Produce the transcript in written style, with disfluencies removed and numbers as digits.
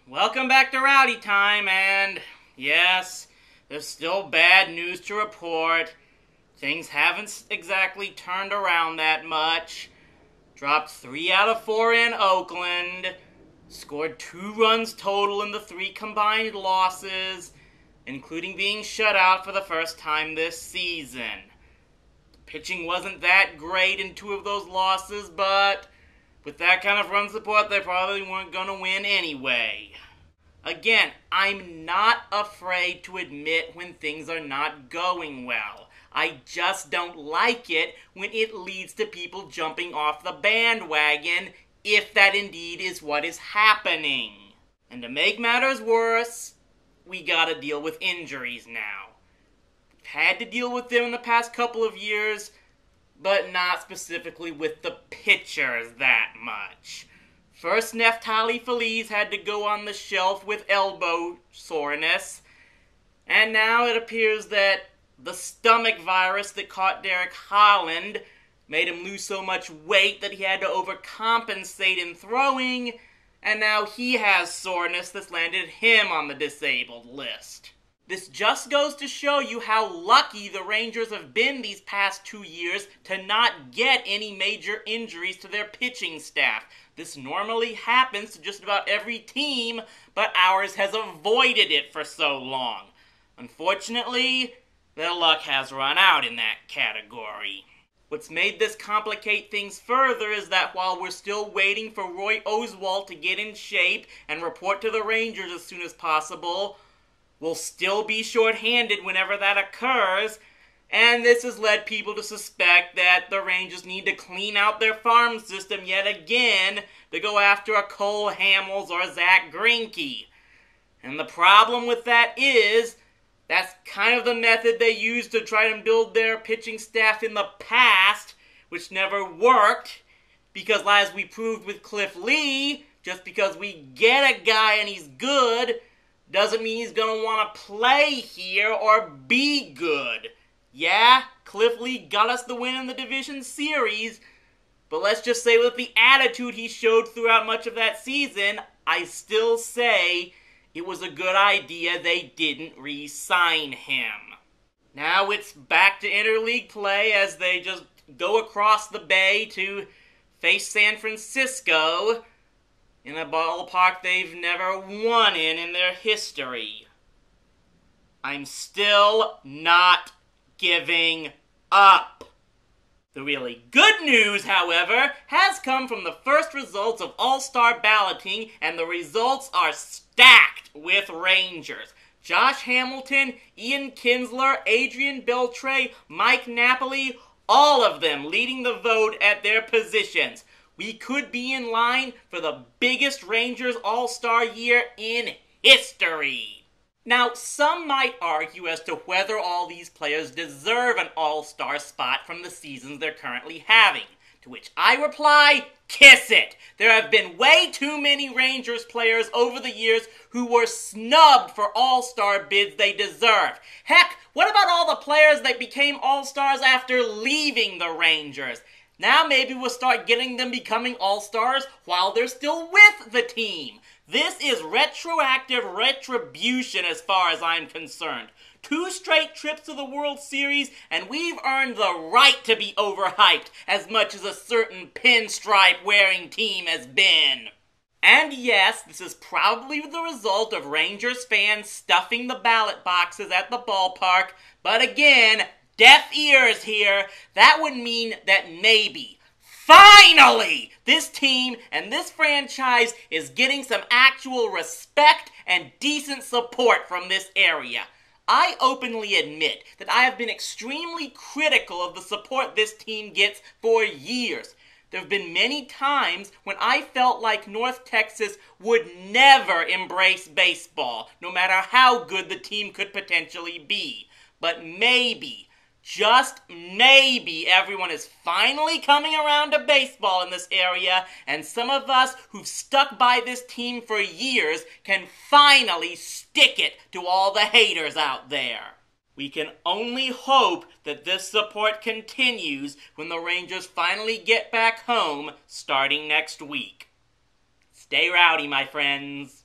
Welcome back to Rowdy time, and yes, there's still bad news to report. Things haven't exactly turned around that much. Dropped 3 out of 4 in Oakland. Scored 2 runs total in the 3 combined losses, including being shut out for the first time this season. Pitching wasn't that great in 2 of those losses, but with that kind of run support, they probably weren't going to win anyway. Again, I'm not afraid to admit when things are not going well. I just don't like it when it leads to people jumping off the bandwagon, if that indeed is what is happening. And to make matters worse, we gotta deal with injuries now. We've had to deal with them in the past couple of years, but not specifically with the pitchers that much. First, Neftali Feliz had to go on the shelf with elbow soreness, and now it appears that the stomach virus that caught Derek Holland made him lose so much weight that he had to overcompensate in throwing, and now he has soreness that's landed him on the disabled list. This just goes to show you how lucky the Rangers have been these past 2 years to not get any major injuries to their pitching staff. This normally happens to just about every team, but ours has avoided it for so long. Unfortunately, their luck has run out in that category. What's made this complicate things further is that while we're still waiting for Roy Oswalt to get in shape and report to the Rangers as soon as possible, we'll still be shorthanded whenever that occurs, and this has led people to suspect that the Rangers need to clean out their farm system yet again to go after a Cole Hamels or a Zach Greinke. And the problem with that is, that's kind of the method they used to try and build their pitching staff in the past, which never worked, because as we proved with Cliff Lee, just because we get a guy and he's good, doesn't mean he's going to want to play here or be good. Yeah, Cliff Lee got us the win in the division series, but let's just say with the attitude he showed throughout much of that season, I still say it was a good idea they didn't re-sign him. Now it's back to interleague play as they just go across the bay to face San Francisco in a ballpark they've never won in their history. I'm still not giving up. The really good news, however, has come from the first results of All-Star balloting, and the results are stacked with Rangers. Josh Hamilton, Ian Kinsler, Adrian Beltre, Mike Napoli, all of them leading the vote at their positions. We could be in line for the biggest Rangers All-Star year in history. Now, some might argue as to whether all these players deserve an All-Star spot from the seasons they're currently having. To which I reply, kiss it! There have been way too many Rangers players over the years who were snubbed for All-Star bids they deserved. Heck, what about all the players that became All-Stars after leaving the Rangers? Now maybe we'll start getting them becoming All-Stars while they're still with the team. This is retroactive retribution as far as I'm concerned. 2 straight trips to the World Series, and we've earned the right to be overhyped as much as a certain pinstripe-wearing team has been. And yes, this is probably the result of Rangers fans stuffing the ballot boxes at the ballpark, but again, deaf ears here. That would mean that maybe, finally, this team and this franchise is getting some actual respect and decent support from this area. I openly admit that I have been extremely critical of the support this team gets for years. There have been many times when I felt like North Texas would never embrace baseball, no matter how good the team could potentially be. But maybe, just maybe, everyone is finally coming around to baseball in this area, and some of us who've stuck by this team for years can finally stick it to all the haters out there. We can only hope that this support continues when the Rangers finally get back home starting next week. Stay rowdy, my friends.